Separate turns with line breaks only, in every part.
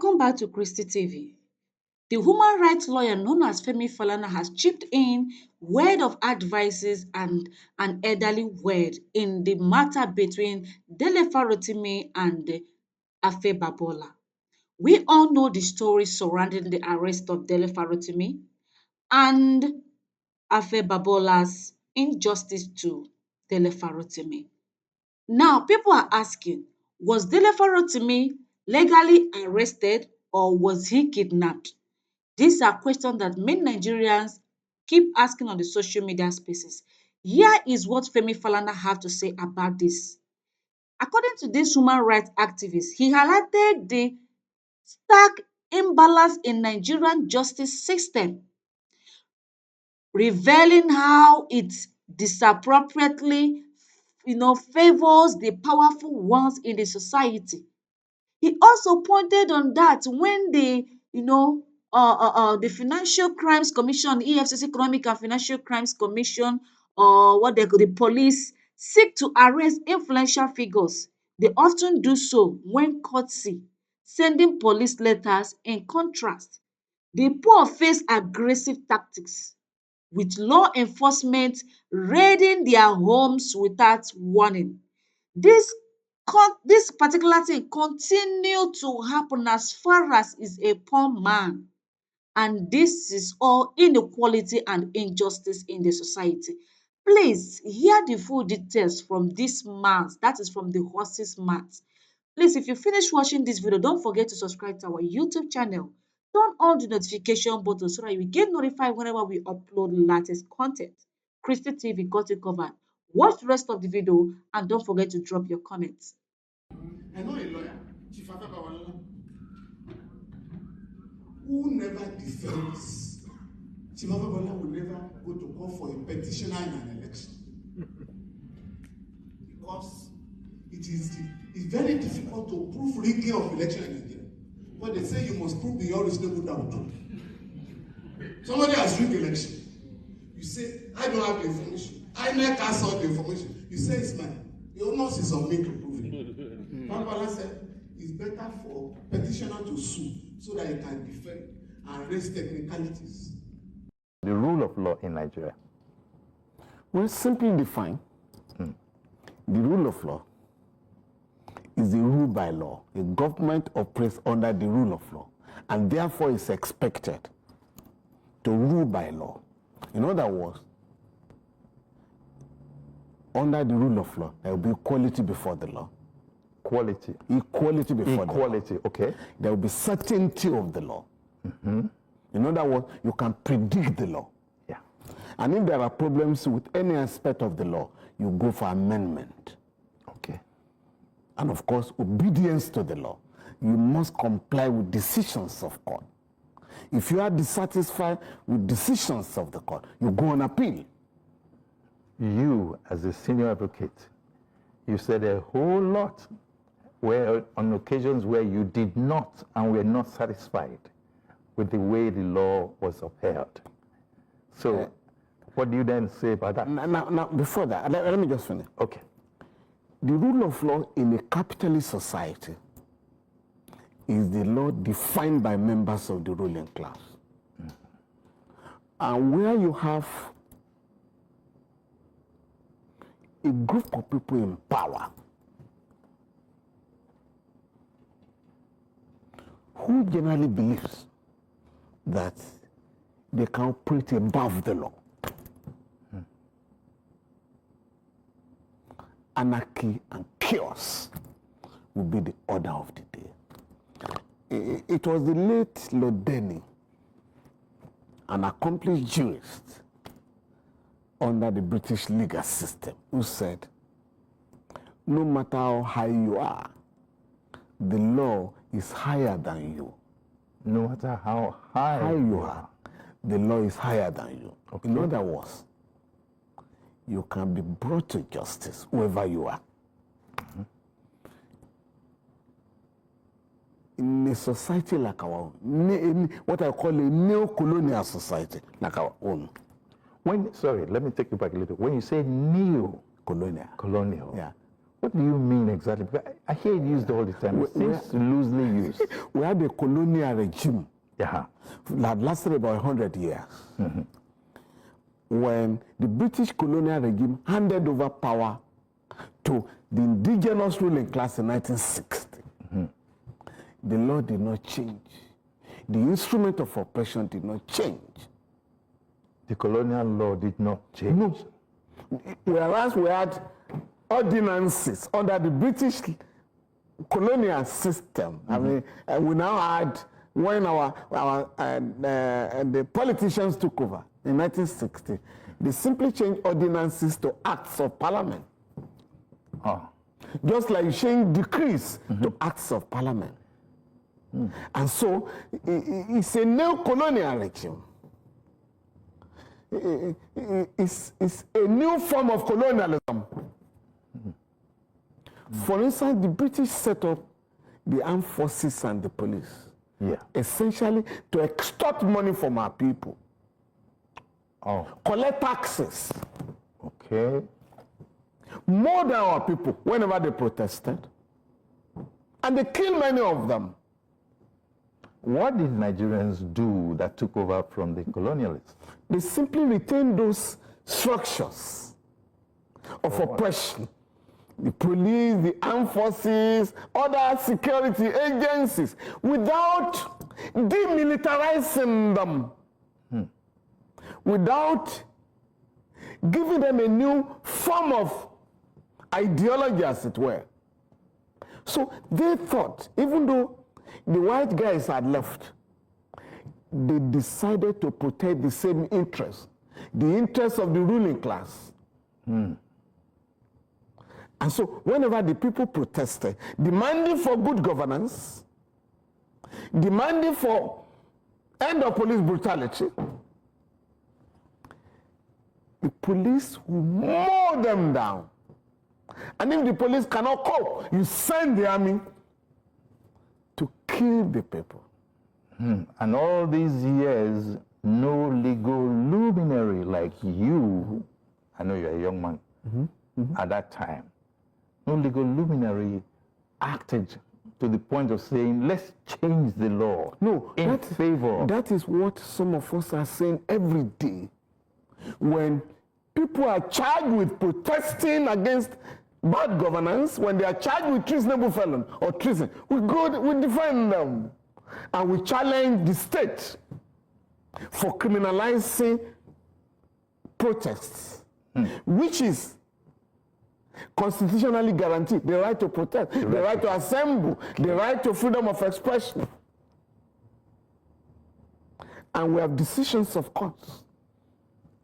Welcome back to Christy TV. The human rights lawyer known as Femi Falana has chipped in word of advices and an elderly word in the matter between Dele Farotimi and Afe Babola. We all know the story surrounding the arrest of Dele Farotimi and Afe Babola's injustice to Dele Farotimi. Now, people are asking, was Dele Farotimi legally arrested or was he kidnapped? These are questions that many Nigerians keep asking on the social media spaces. Here is what Femi Falana have to say about this. According to this human rights activist, he highlighted the stark imbalance in Nigerian justice system, revealing how it disappropriately favors the powerful ones in the society. He also pointed on that when the Financial Crimes Commission, EFCC Economic and Financial Crimes Commission, or what they call the police, seek to arrest influential figures. They often do so when courtesy, sending police letters. In contrast, the poor face aggressive tactics, with law enforcement raiding their homes without warning. This this particular thing continue to happen as far as is a poor man, and this is all inequality and injustice in the society. Please hear the full details from this mouth, that is from the horse's mouth. Please, if you finish watching this video, don't forget to subscribe to our YouTube channel. Turn on the notification button so that you get notified whenever we upload latest content. Christy TV got it covered. Watch the rest of the video and don't forget to drop your comments.
I know a lawyer, Chief Femi Falana, who never defends. Chief Femi Falana will never go to call for a petitioner in an election. Because it's very difficult to prove rigging of election in Nigeria. But they say you must prove beyond reasonable doubt. Somebody has rigged the election. You say, I don't have the information. I never saw the information. You say it's mine. The onus is on me to prove it. Falana said it's better for petitioner to sue so that he can defend and raise technicalities.
The rule of law in Nigeria.
Well, simply defined, the rule of law is the rule by law. A government operates under the rule of law, and therefore is expected to rule by law. In other words, under the rule of law, there will be equality before the law.
Quality.
Equality before the law.
Equality, okay.
There will be certainty of the law. In other words, you can predict the law.
Yeah.
And if there are problems with any aspect of the law, you go for amendment.
Okay.
And of course, obedience to the law. You must comply with decisions of court. If you are dissatisfied with decisions of the court, you go on appeal.
You, as a senior advocate, you said a whole lot where on occasions where you did not and were not satisfied with the way the law was upheld. So, what do you then say about that?
Now before that, let me just finish.
Okay.
The rule of law in a capitalist society is the law defined by members of the ruling class. And where you have a group of people in power who generally believes that they can operate above the law, anarchy and chaos will be the order of the day. It was the late Lord Denny, an accomplished jurist under the British legal system, who said, no matter how high you are, the law is higher than you.
No matter how high
you are, the law is higher than you.
Okay.
In other words, you can be brought to justice wherever you are. In a society like our own, what I call a neo-colonial society like our own.
Sorry, let me take you back a little. When you say neo-colonial,
Yeah.
What do you mean exactly? Because I hear it used all the time. It seems loosely used.
We had a colonial regime
Yeah.
that lasted about 100 years. When the British colonial regime handed over power to the indigenous ruling class in 1960, the law did not change. The instrument of oppression did not change.
The colonial law did not change.
No. Whereas we had ordinances under the British colonial system. I mean, we now had, when the politicians took over in 1960, they simply changed ordinances to acts of parliament.
Oh.
Just like you change decrees to acts of parliament. And so it's a neo-colonial regime. It's a new form of colonialism. For instance, the British set up the armed forces and the police, essentially to extort money from our people, collect taxes, more than our people whenever they protested, and they killed many of them.
What did Nigerians do that took over from the colonialists?
They simply retained those structures of oppression. The police, the armed forces, other security agencies, without demilitarizing them, without giving them a new form of ideology, as it were. So they thought, even though the white guys had left, they decided to protect the same interests, the interests of the ruling class. And so whenever the people protested, demanding for good governance, demanding for end of police brutality, the police will mow them down. And if the police cannot cope, you send the army to kill the people.
And all these years, no legal luminary like you, I know you're a young man at that time, no legal luminary acted to the point of saying, let's change the law in favor.
That is what some of us are saying every day. When people are charged with protesting against bad governance, when they are charged with treasonable felon or treason, we defend them. And we challenge the state for criminalizing protests, which is constitutionally guaranteed: the right to protest, the right to assemble, the right to freedom of expression. And we have decisions of courts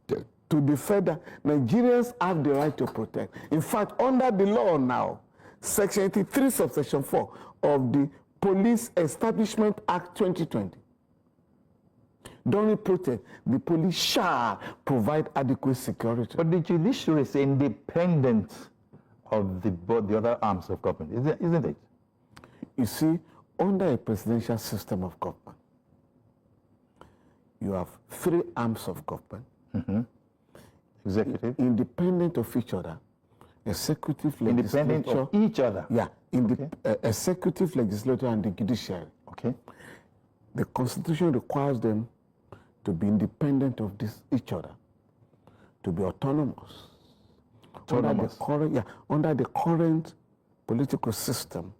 to defend that Nigerians have the right to protect. In fact, under the law now, Section 83, subsection 4 of the Police Establishment Act 2020, during protest, the police shall provide adequate security.
But the judiciary is independent of the other arms of government, isn't it?
You see, under a presidential system of government, you have three arms of government,
Executive,
independent of each other, executive,
independent
legislature,
of each other.
Yeah, executive, legislature, and the judiciary.
Okay.
The Constitution requires them to be independent of each other, to be autonomous. Under the current political system,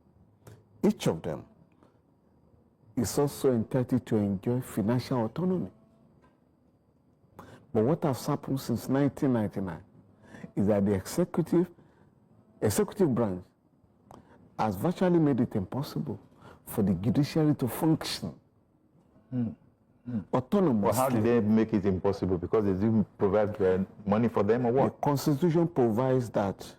each of them is also entitled to enjoy financial autonomy. But what has happened since 1999 is that the executive branch has virtually made it impossible for the judiciary to function autonomously.
Well, how did they make it impossible? Because they didn't provide money for them, or what?
The Constitution provides that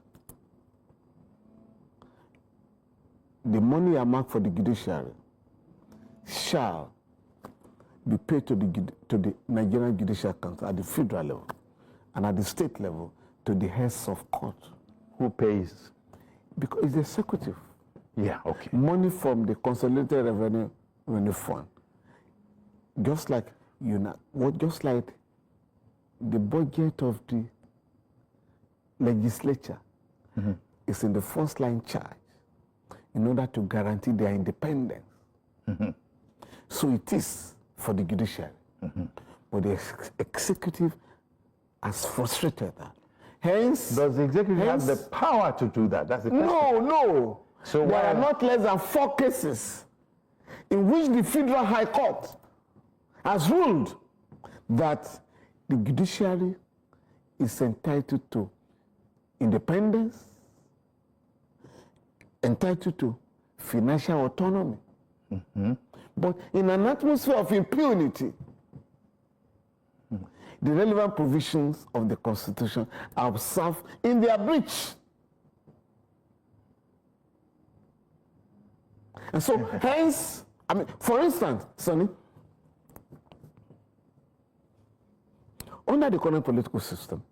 the money earmarked for the judiciary shall be paid to the Nigerian Judicial Council at the federal level, and at the state level to the heads of court.
Who pays?
Because it's the executive.
Yeah, okay.
Money from the Consolidated Revenue Fund. Just like just like the budget of the legislature is in the first line charge in order to guarantee their independence. So it is for the judiciary. But the executive has frustrated that. Hence,
does the executive have the power to do that? That's the question.
No.
So
there
why
are not less than 4 cases in which the Federal High Court has ruled that the judiciary is entitled to independence, entitled to financial autonomy, but in an atmosphere of impunity. The relevant provisions of the Constitution are observed in their breach. And so, hence, I mean, for instance, Sonny, under the current political system,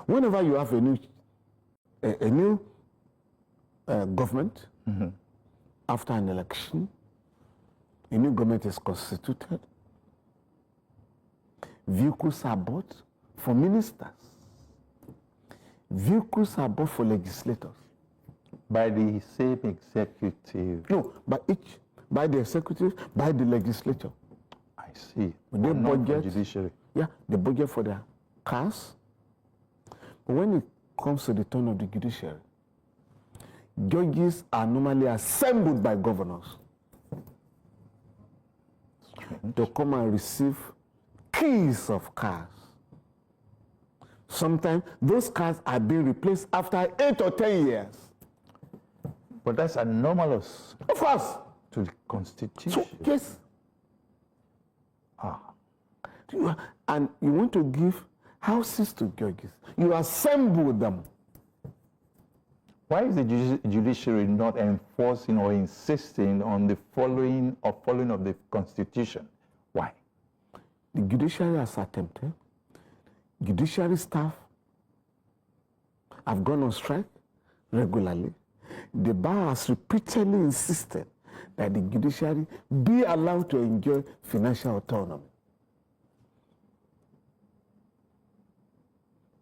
whenever you have a new government, after an election, a new government is constituted, vehicles are bought for ministers. Vehicles are bought for legislators.
By the same executive?
No, by the executive, by the legislature.
I see.
They budget,
judiciary.
Yeah, they budget for their cars. But when it comes to the turn of the judiciary, judges are normally assembled by governors to come and receive keys of cars. Sometimes those cars are being replaced after 8 or 10 years.
But that's anomalous.
Of course.
To the Constitution.
So, yes. And you want to give houses to judges. You assemble them.
Why is the judiciary not enforcing or insisting on the following of the Constitution? Why?
The judiciary has attempted. Judiciary staff have gone on strike regularly. The bar has repeatedly insisted that the judiciary be allowed to enjoy financial autonomy.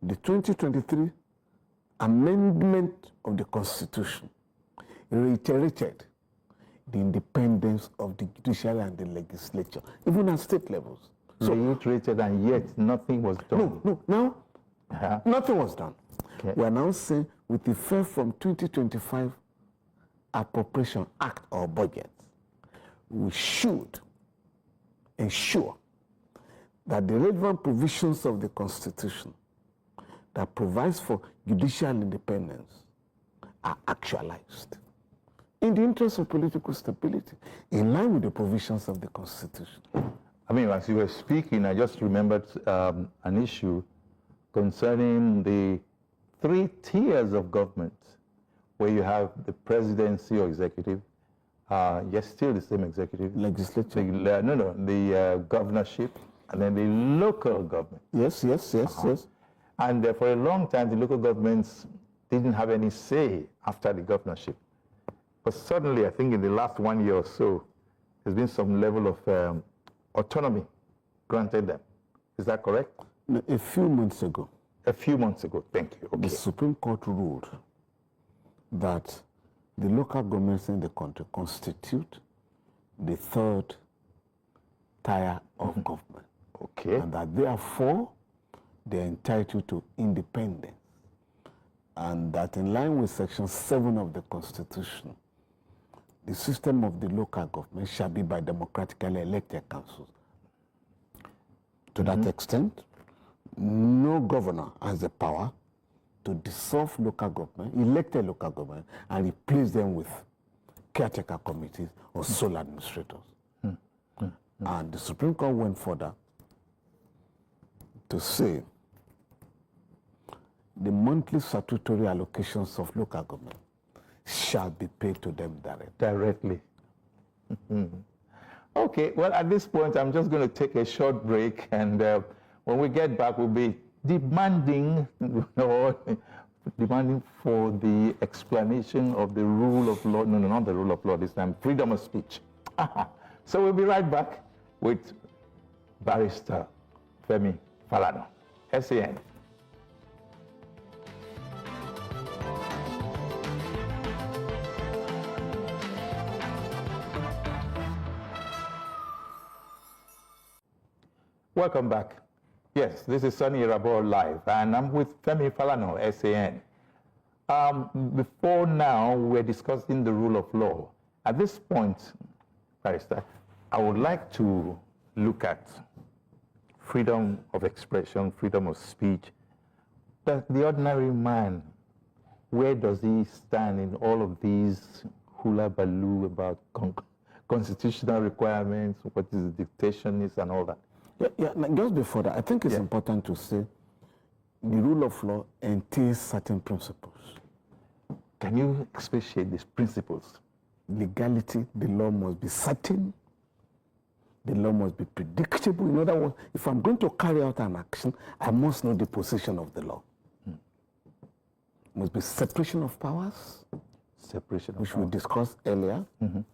The 2023 amendment of the Constitution reiterated the independence of the judiciary and the legislature, even at state levels.
So reiterated, and yet nothing was done.
No, nothing was done.
Okay.
We are now saying, with effect from 2025 Appropriation Act or budget, we should ensure that the relevant provisions of the Constitution that provides for judicial independence are actualized in the interest of political stability, in line with the provisions of the Constitution.
I mean, as you were speaking, I just remembered an issue concerning the 3 tiers of government, where you have the presidency or executive, yes, still the same executive.
Legislature.
The governorship, and then the local government.
Yes.
And for a long time, the local governments didn't have any say after the governorship. But suddenly, I think in the last 1 year or so, there's been some level of autonomy granted them. Is that correct?
No, a few months ago.
A few months ago, thank you. Okay.
The Supreme Court ruled that the local governments in the country constitute the 3rd tier of government.
Okay.
And that therefore, they're entitled to independence. And that in line with Section 7 of the Constitution, the system of the local government shall be by democratically elected councils. To that extent, no governor has the power to dissolve local government, elected local government, and replace them with caretaker committees or sole administrators. And the Supreme Court went further to say the monthly statutory allocations of local government shall be paid to them
directly. Okay, well, at this point, I'm just going to take a short break, and when we get back, we'll be demanding for the explanation of the rule of law. No, not the rule of law this time, freedom of speech. So we'll be right back with Barrister Femi Falana, SAN. Welcome back. Yes, this is Sunny Irabor Live, and I'm with Femi Falana, SAN. Before now, we're discussing the rule of law. At this point, Barrister, I would like to look at freedom of expression, freedom of speech. But the ordinary man, where does he stand in all of these hula baloo about constitutional requirements, what is dictation is, and all that?
Just before that, I think it's important to say the rule of law entails certain principles.
Can you expatiate these principles?
Legality, the law must be certain. The law must be predictable. In other words, if I'm going to carry out an action, I must know the position of the law. Must be separation of powers, which we discussed earlier. You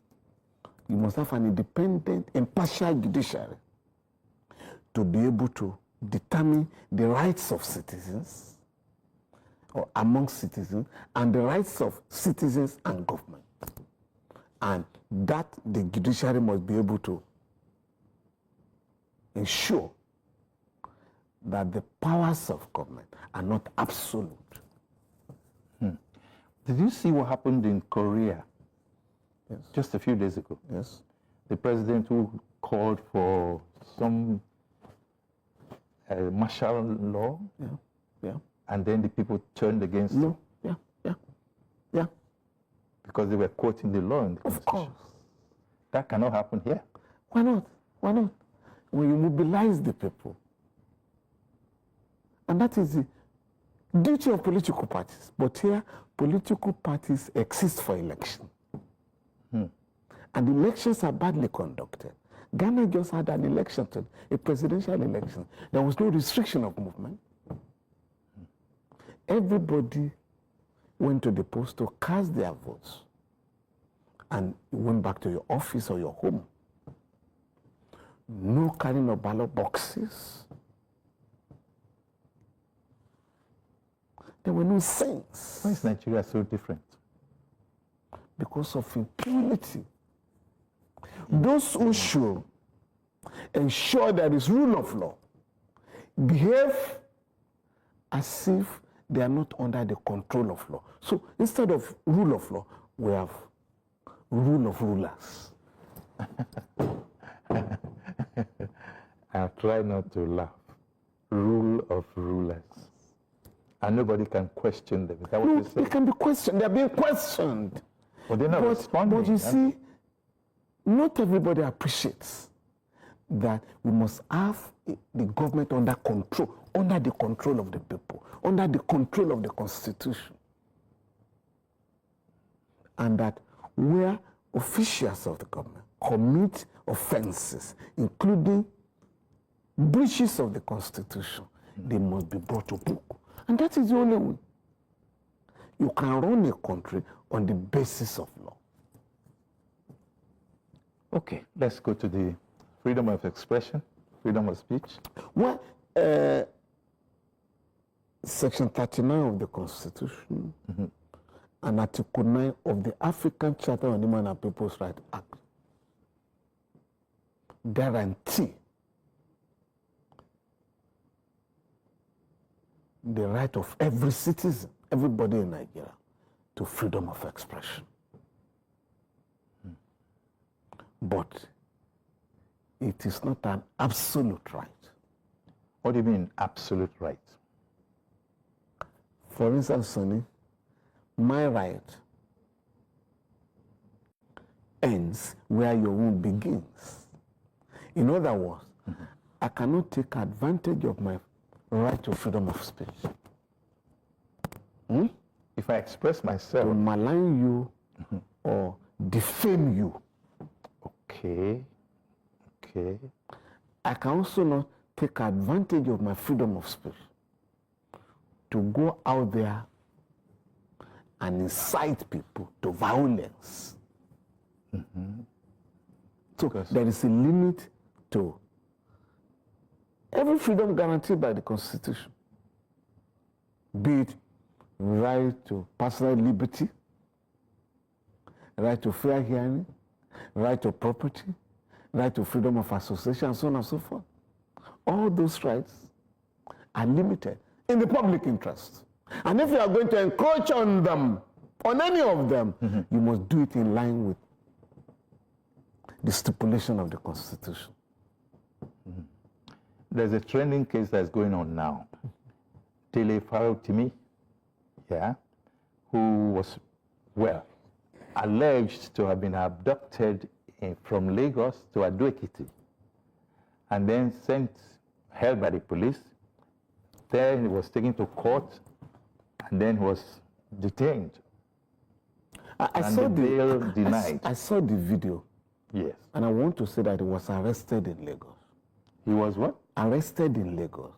must have an independent, impartial judiciary to be able to determine the rights of citizens or among citizens and the rights of citizens and government. And that the judiciary must be able to ensure that the powers of government are not absolute.
Did you see what happened in Korea just a few days ago?
Yes.
The president who called for some martial law, and then the people turned against him. Because they were quoting the law in the Constitution.
Of course.
That cannot happen here.
Why not? Why not? When you mobilize the people, and that is the duty of political parties. But here, political parties exist for election. And elections are badly conducted. Ghana just had an election, a presidential election. There was no restriction of movement. Everybody went to the post to cast their votes. And you went back to your office or your home. No carrying of ballot boxes. There were no saints.
Why is Nigeria so different?
Because of impunity. Those who should ensure there is rule of law behave as if they are not under the control of law. So instead of rule of law, we have rule of rulers.
I'll try not to laugh. Rule of rulers. And nobody can question them. Is that what
No,
you say?
they can be questioned. They're being questioned.
But they're not responding.
But you see, not everybody appreciates that we must have the government under control, under the control of the people, under the control of the Constitution. And that where officials of the government commit offenses, including breaches of the Constitution, they must be brought to book. And that is the only way you can run a country on the basis of law.
Okay, let's go to the freedom of expression, freedom of speech.
Well, Section 39 of the Constitution and Article 9 of the African Charter on Human and People's Rights Act guarantee the right of every citizen, everybody in Nigeria, to freedom of expression. But it is not an absolute right.
What do you mean, absolute right?
For instance, Sonny, my right ends where your own begins. In other words, I cannot take advantage of my right to freedom of speech.
If I express myself.
To malign you or defame you.
Okay.
I can also not take advantage of my freedom of speech to go out there and incite people to violence. So there is a limit to every freedom guaranteed by the Constitution, be it right to personal liberty, right to fair hearing, right to property, right to freedom of association, and so on and so forth. all those rights are limited in the public interest. And if you are going to encroach on them, on any of them, you must do it in line with the stipulation of the Constitution.
There's a trending case that's going on now. Dele Farotimi, who was, alleged to have been abducted from Lagos to Ado-Ekiti and then held by the police. Then he was taken to court and then was detained.
I saw the
bail denied.
I saw the video.
Yes.
And I want to say that he was arrested in Lagos.
He was what?
Arrested in Lagos.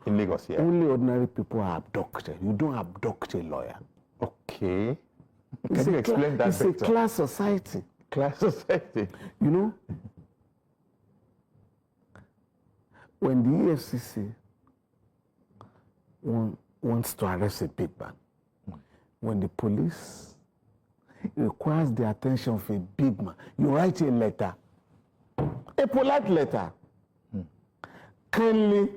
In Lagos, yeah.
Only ordinary people are abducted. You don't abduct a lawyer.
Okay. Can you explain that better?
It's a class society.
Class society.
You know, when the EFCC wants to arrest a big man, when the police requires the attention of a big man, you write a letter, a polite letter. Kindly,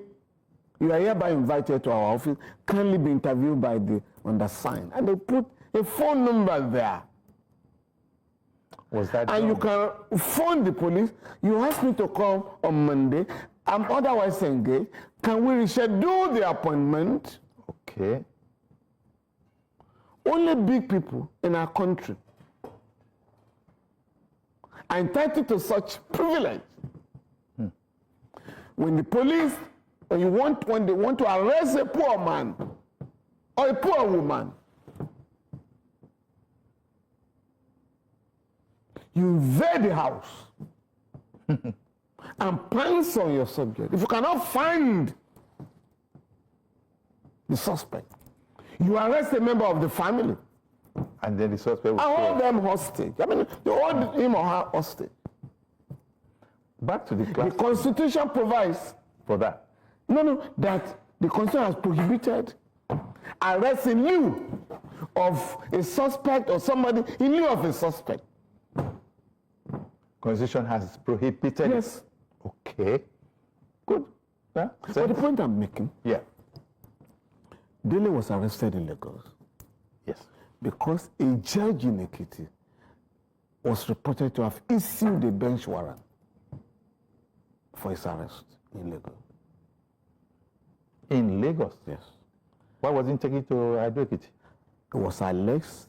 you are hereby invited to our office, kindly be interviewed by the undersigned. And they put a phone number there.
Was that
and
done?
You can phone the police. You ask me to come on Monday. I'm otherwise engaged. Can we reschedule the appointment?
Okay.
Only big people in our country are entitled to such privilege. When the police, when they want to arrest a poor man or a poor woman, you invade the house and pounce on your subject. If you cannot find the suspect, you arrest a member of the family.
And then the suspect
And hold them hostage. I mean, you hold him or her hostage.
Back to the class.
The Constitution provides
For that.
No, that the Constitution has prohibited arrest in lieu of a suspect or somebody in lieu of a suspect.
Constitution has prohibited.
Yes.
Okay. Good. Yeah.
But the point I'm making,
Yeah.
Dele was arrested in Lagos
Yes.
because a judge in Ekiti was reported to have issued a bench warrant for his arrest in Lagos.
In Lagos.
Yes.
Why wasn't taken to Ado-Ekiti?
It was alleged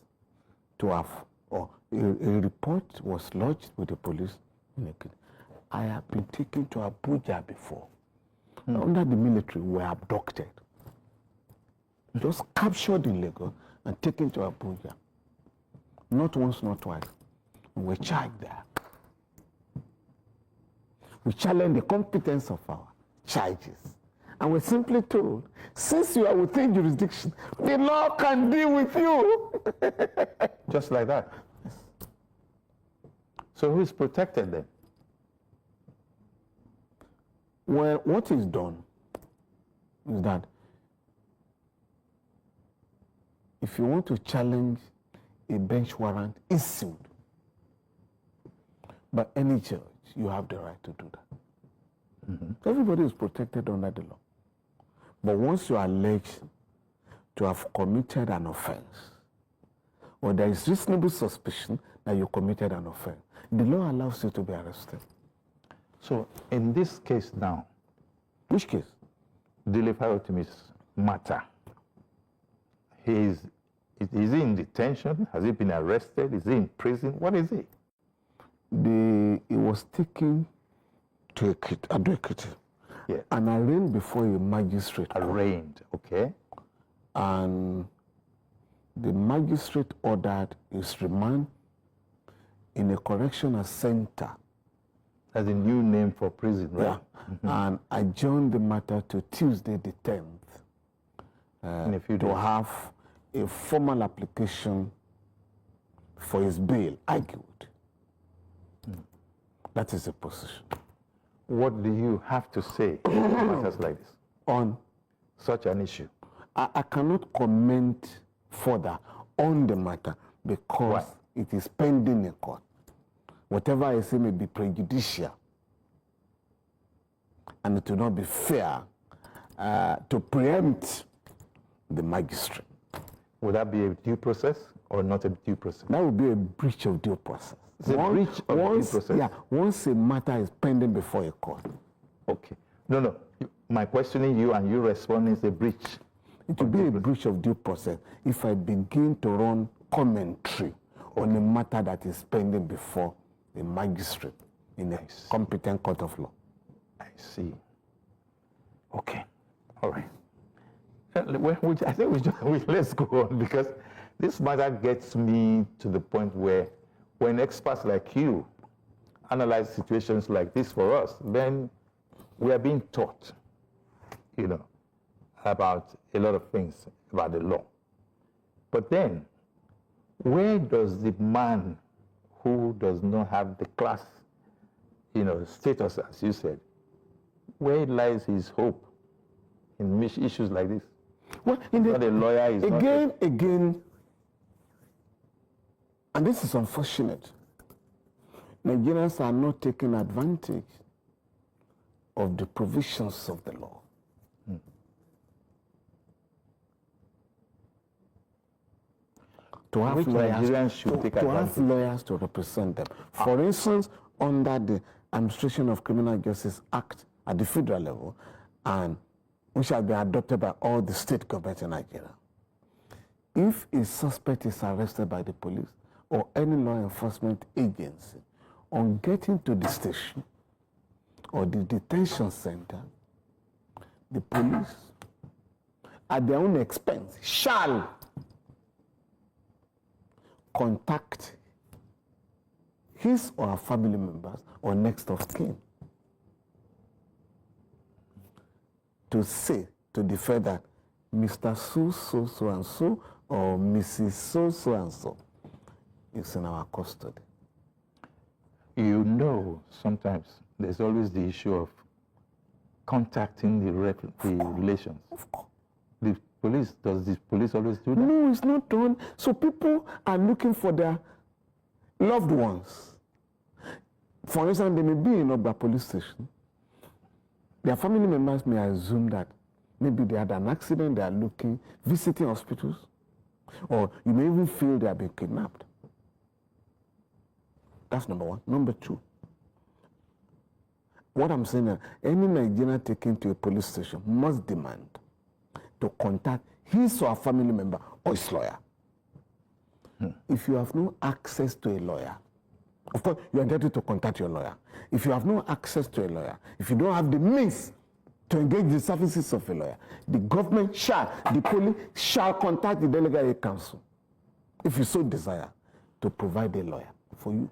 to have, or a report was lodged with the police in Ekiti. I have been taken to Abuja before. Under the military, we were abducted. Just captured in Lagos and taken to Abuja. Not once, not twice. We were charged there. We challenged the competence of our charges. And we're simply told, since you are within jurisdiction, the law can deal with you.
Just like that. So who is protected then?
Well, what is done is that if you want to challenge a bench warrant issued by any judge, you have the right to do that. Everybody is protected under the law. But once you are alleged to have committed an offense, or there is reasonable suspicion that you committed an offense, the law allows you to be arrested.
So in this case now,
Which case?
Dele Farotimi's matter, is he in detention? Has he been arrested? Is he in prison? What is he?
He was taken to Ado-Ekiti
Yeah.
and arraigned before a magistrate.
Arraigned, okay.
And the magistrate ordered his remand in a correctional center.
That's a new name for prison, right?
Yeah. And adjourned the matter to Tuesday the 10th
In a few days.
to have a formal application for his bail argued. That is the position.
What do you have to say on matters like this?
On
Such an issue.
I cannot comment further on the matter because it is pending in court. Whatever I say may be prejudicial. and it will not be fair to preempt the magistrate.
Would that be a due process or not a due process?
That would be a breach of due process.
It's a breach of due process?
Yeah, once a matter is pending before a court.
Okay. No. My questioning you and you responding is a breach.
It will be a breach of due process if I begin to run commentary on a matter that is pending before a magistrate in a competent court of law.
I see. Okay. All right. I think let's go on, because this matter gets me to the point where when experts like you analyze situations like this for us, then we are being taught, about a lot of things about the law. But then, where does the man who does not have the class, status, as you said, where lies his hope in issues like this?
Well,
not a lawyer is
again, and this is unfortunate. Nigerians are not taking advantage of the provisions of the law. To have lawyers to represent them. For instance, under the Administration of Criminal Justice Act at the federal level, and which has been adopted by all the state governments in Nigeria. If a suspect is arrested by the police or any law enforcement agency, on getting to the station or the detention center, the police, at their own expense, shall contact his or her family members or next of kin to say, to declare that Mr. So and so or Mrs. So and so is in our custody.
Sometimes there's always the issue of contacting the relations.
Of course.
Does the police always do that?
No, it's not done. So people are looking for their loved ones. For instance, they may be in Ogba police station. Their family members may assume that maybe they had an accident, they are visiting hospitals, or you may even feel they have been kidnapped. That's number one. Number two, what I'm saying is, any Nigerian taken to a police station must demand to contact his or her family member or his lawyer. If you have no access to a lawyer, of course, you are entitled to contact your lawyer. If you have no access to a lawyer, if you don't have the means to engage the services of a lawyer, the police shall contact the delegate council, if you so desire, to provide a lawyer for you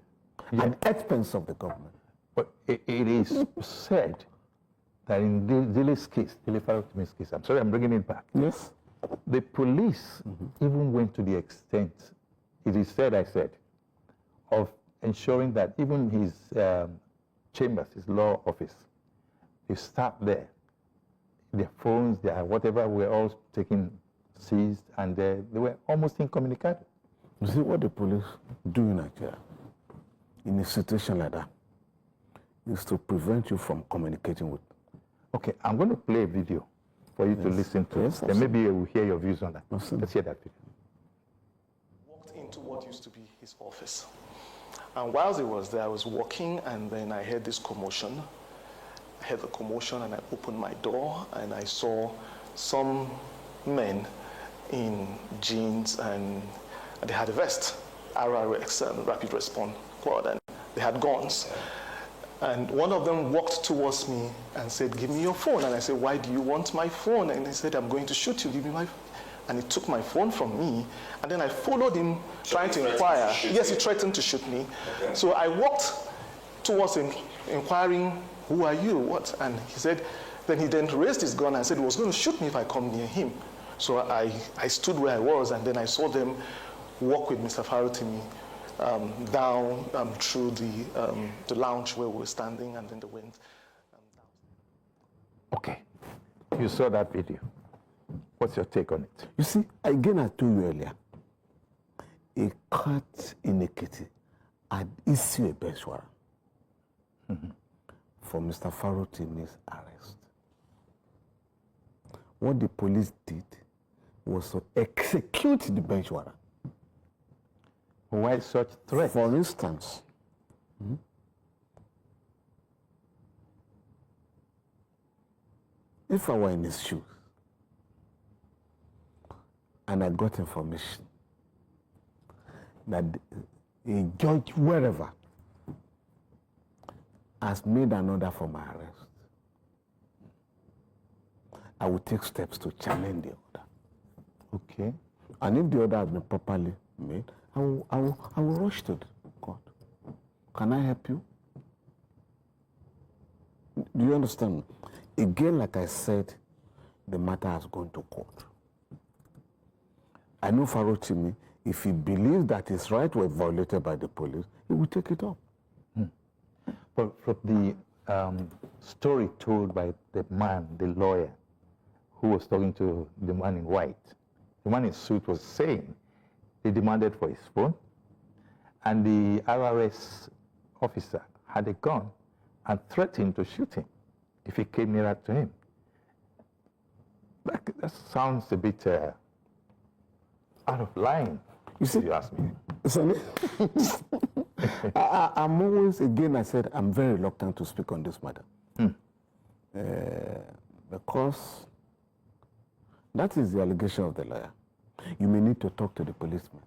at the expense of the government.
But it is said that in Dele's case, Dele Farotimi's case, I'm sorry, I'm bringing it back.
Yes.
The police even went to the extent, it is said, of ensuring that even his chambers, his law office, his staff there, their phones, their whatever, were all seized, and they were almost incommunicado.
You see what the police do in Nigeria in a situation like that is to prevent you from communicating with.
Okay, I'm going to play a video for you to listen to.
Yes,
then maybe we'll hear your views on that.
Absolutely.
Let's hear that video.
Walked into what used to be his office. And whilst he was there, I was walking, and then I heard this commotion. I heard the commotion, and I opened my door, and I saw some men in jeans, and they had a vest, RRX, Rapid Response Squad, and they had guns. And one of them walked towards me and said, "Give me your phone." And I said, "Why do you want my phone?" And he said, "I'm going to shoot you, give me my phone." And he took my phone from me, and then I followed him, trying to inquire. Yes, he threatened to shoot me. Okay. So I walked towards him, inquiring, "Who are you? What?" And he said, then he raised his gun and said he was going to shoot me if I come near him. So I stood where I was, and then I saw them walk with Mr. Farotimi down through the lounge where we were standing, and then they went down.
Okay, you saw that video. What's your take on it?
You see, again, I told you earlier, a court in Ekiti had issued a bench warrant for Mr. Farotimi's arrest. What the police did was to execute the bench warrant.
Why such threat?
For instance, if I were in his shoes and I got information that a judge wherever has made an order for my arrest, I will take steps to challenge the order.
Okay.
And if the order has been properly made, I will rush to the court. Can I help you? Do you understand? Again, like I said, the matter has gone to court. I know Farotimi, if he believes that his rights were violated by the police, he will take it up.
But from the story told by the man, the lawyer, who was talking to the man in white, the man in suit was saying he demanded for his phone, and the RRS officer had a gun and threatened to shoot him if he came nearer to him. That sounds a bit out of line,
You see,
if you ask me.
Sonny, I'm always, again, I said, I'm very reluctant to speak on this matter. Because that is the allegation of the lawyer. You may need to talk to the policeman,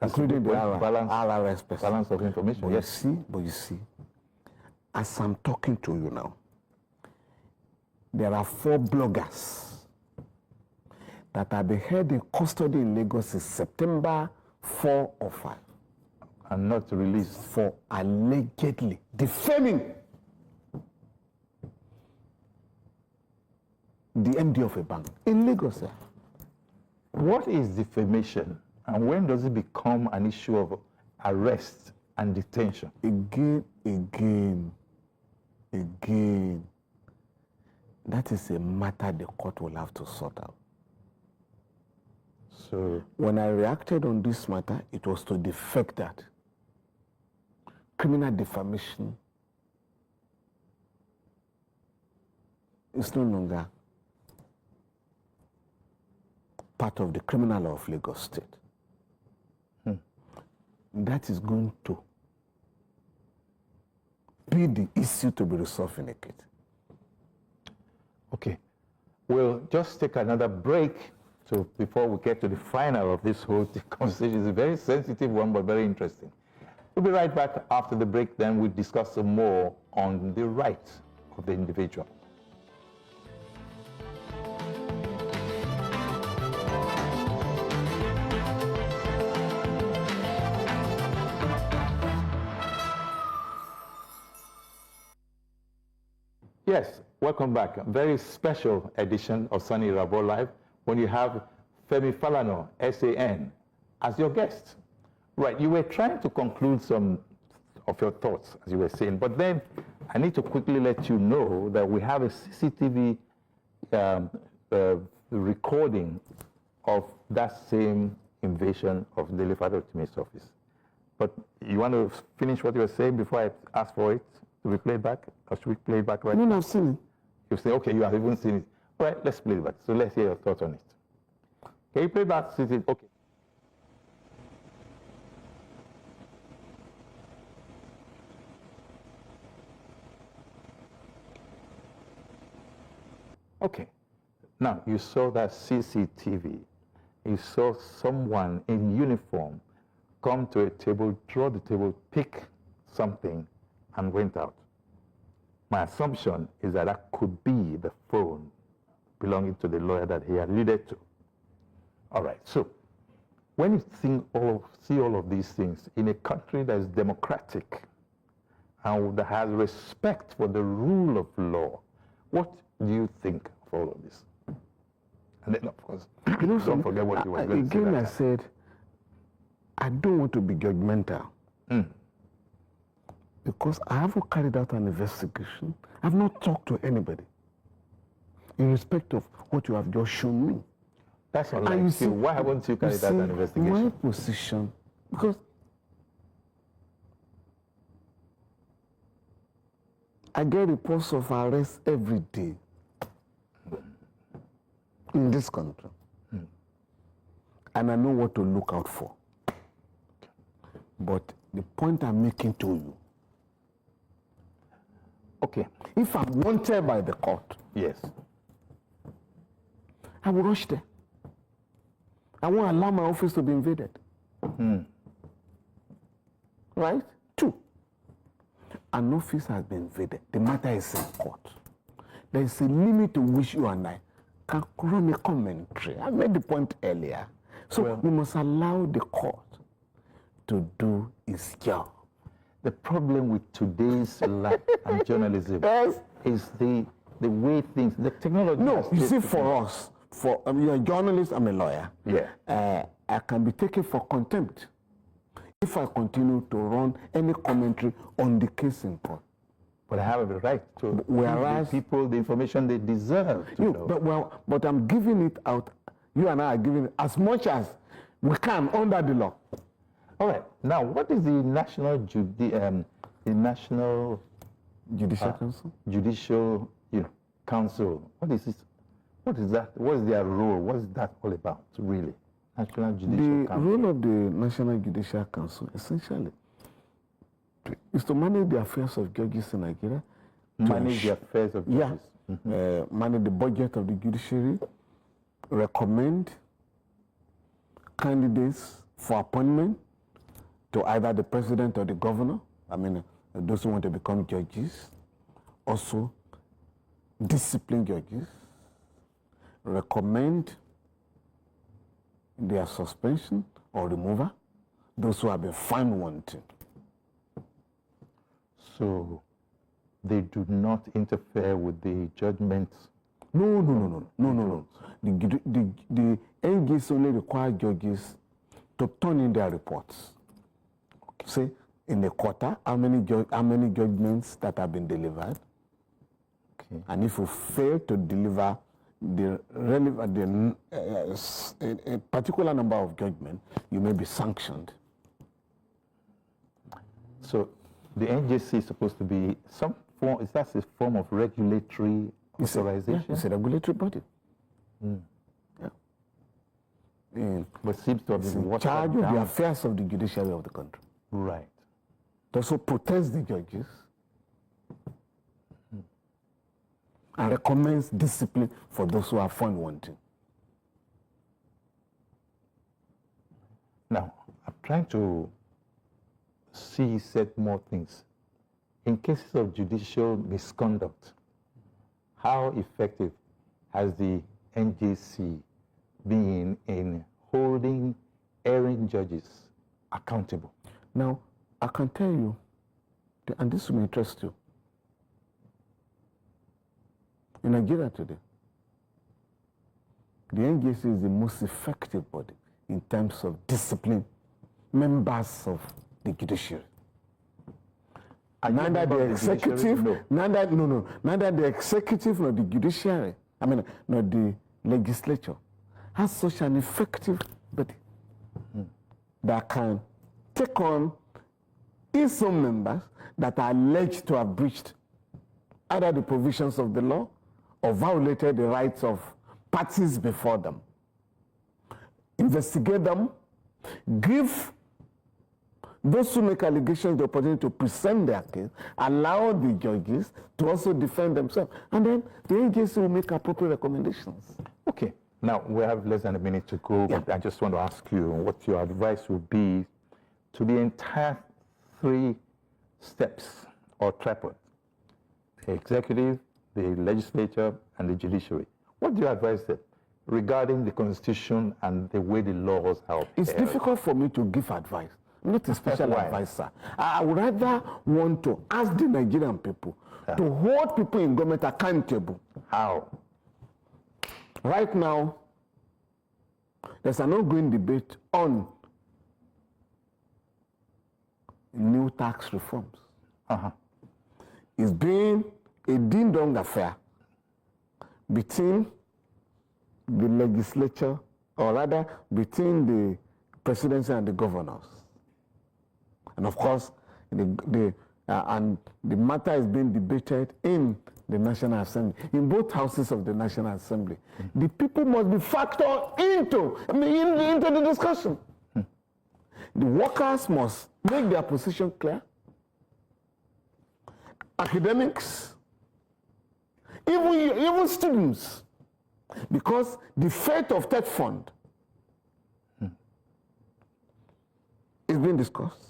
including the RRS person.
Balance of information,
But
yes.
you see, as I'm talking to you now, there are 4 bloggers that have been held in custody in Lagos since September 4 or 5.
And not released.
For allegedly defaming the MD of a bank in Lagos. Sir.
What is defamation, and when does it become an issue of arrest and detention?
Again, that is a matter the court will have to sort out.
So,
when I reacted on this matter, it was to the effect that criminal defamation is no longer part of the criminal law of Lagos State. That is going to be the issue to be resolved in a case.
okay. We'll just take another break before we get to the final of this whole conversation. It's a very sensitive one, but very interesting. We'll be right back after the break, then we'll discuss some more on the rights of the individual. Yes, welcome back. A very special edition of Sunny Rabo Live when you have Femi Falana, SAN, as your guest. Right, you were trying to conclude some of your thoughts, as you were saying, but then I need to quickly let you know that we have a CCTV recording of that same invasion of Dele Farotimi's office. But you want to finish what you were saying before I ask for it to be played back? Or should we play it back right now?
No, I've seen it.
You say, okay, you have even seen it. All right, let's play it back. So let's hear your thoughts on it. Can you play back? Okay. Okay. Now, you saw that CCTV. You saw someone in uniform come to a table, draw the table, pick something, and went out. My assumption is that that could be the phone belonging to the lawyer that he alluded to. All right, so when you see all of these things in a country that is democratic and that has respect for the rule of law, what do you think of all of this? And then, of course, don't forget what you were going to say.
Again, I said, I don't want to be judgmental. Because I haven't carried out an investigation. I've not talked to anybody in respect of what you have just shown me.
That's all I see. Why haven't you carried out an investigation?
My position, because I get reports of arrests every day in this country. And I know what to look out for. But the point I'm making to you,
Okay.
if I'm wanted by the court,
Yes.
I will rush there. I won't allow my office to be invaded. Right? 2, an office has been invaded. The matter is in court. There is a limit to which you and I can run a commentary. I made the point earlier. So we must allow the court to do its job.
The problem with today's life and journalism is the way things, the technology.
No, you see, for us, you're a journalist, I'm a lawyer.
Yeah.
I can be taken for contempt if I continue to run any commentary on the case in court.
But I have a right to
Whereas-
give the people the information they deserve to know.
But I'm giving it out. You and I are giving it as much as we can under the law.
All right. Now, what is the National
Judicial Council?
Judicial Council? What is it? What is that? What is their role? What is that all about, really? National Judicial
The
Council.
role of the National Judicial Council, essentially, is to manage the affairs of judges in Nigeria.
Manage the affairs of judges.
Manage the budget of the judiciary, recommend candidates for appointment to either the president or the governor. I mean, those who want to become judges. Also, discipline judges. Recommend their suspension or removal. Those who have been found wanting.
So they do not interfere with the judgments.
No. The NGs only require judges to turn in their reports. Say, in a quarter, how many judgments that have been delivered.
Okay.
And if you fail to deliver a particular number of judgments, you may be sanctioned.
So the NJC is supposed to be some form, is that a form of regulatory authorization?
It's a regulatory body.
But seems to have
It's
been
in
watered
charge of
down.
the affairs of the judiciary of the country.
Right.
It also protects the judges and recommends discipline for those who are found wanting.
Now, I'm trying to set more things. In cases of judicial misconduct, how effective has the NJC been in holding erring judges accountable?
Now, I can tell you, and this will interest you, in Nigeria today, the NJC is the most effective body in terms of discipline members of the judiciary. Neither the executive, neither the executive nor the judiciary, nor the legislature has such an effective body that can take on some members that are alleged to have breached either the provisions of the law or violated the rights of parties before them. Investigate them, give those who make allegations the opportunity to present their case, allow the judges to also defend themselves, and then the agency will make appropriate recommendations.
Okay. Now, we have less than a minute to go, but I just want to ask you what your advice would be to the entire 3 steps or tripod: the executive, the legislature, and the judiciary. What do you advise them regarding the Constitution and the way the laws are upheld?
It's difficult for me to give advice. I'm not a special advisor. I would rather want to ask the Nigerian people to hold people in government accountable.
How?
Right now, there's an ongoing debate on new tax reforms. It's been a ding-dong affair between the legislature, or rather between the presidency and the governors. And of course, and the matter is being debated in the National Assembly, in both houses of the National Assembly. The people must be factored into the discussion. The workers must make their position clear. Academics, even students, because the fate of Tech Fund is being discussed.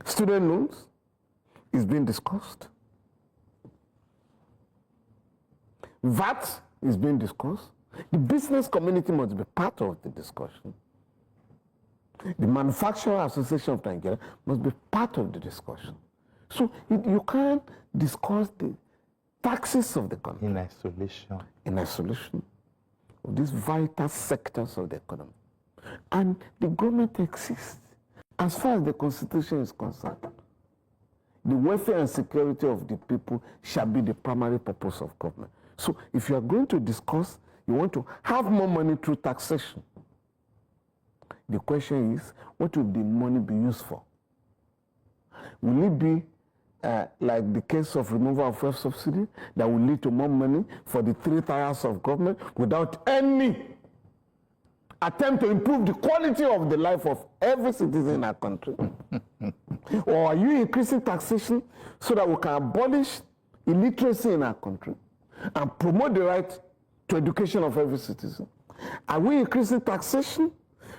Student loans is being discussed. VAT is being discussed. The business community must be part of the discussion. The Manufacturer Association of Nigeria must be part of the discussion. So you can't discuss the taxes of the country
In isolation.
in isolation of these vital sectors of the economy. And the government exists. As far as the Constitution is concerned, the welfare and security of the people shall be the primary purpose of government. So if you are going to discuss, you want to have more money through taxation, the question is, what will the money be used for? Will it be like the case of removal of fuel subsidy that will lead to more money for the three tiers of government without any attempt to improve the quality of the life of every citizen in our country? Or are you increasing taxation so that we can abolish illiteracy in our country and promote the right to education of every citizen? Are we increasing taxation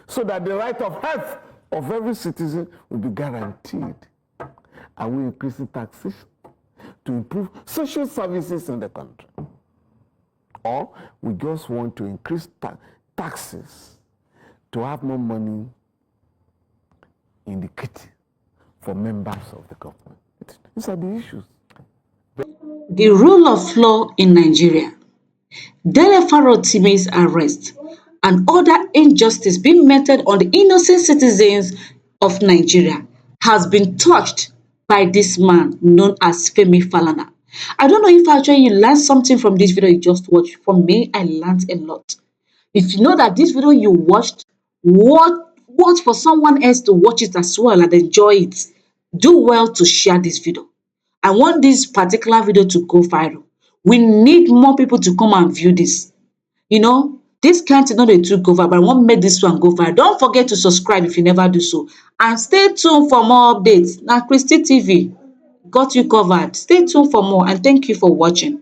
so that the right of health of every citizen will be guaranteed? Are we increasing taxation to improve social services in the country? Or we just want to increase taxes to have more money in the kitty for members of the government? These are the issues.
The rule of law in Nigeria. Dele Farotimi's arrest and other injustice being meted on the innocent citizens of Nigeria has been touched by this man known as Femi Falana. I don't know if actually you learned something from this video you just watched. For me, I learned a lot. If you know that this video you watched, what for someone else to watch it as well and enjoy it, do well to share this video. I want this particular video to go viral. We need more people to come and view this. This kind thing no dey too go viral, but I wan make this one go viral. Don't forget to subscribe if you never do so. And stay tuned for more updates. Na Christy TV got you covered. Stay tuned for more and thank you for watching.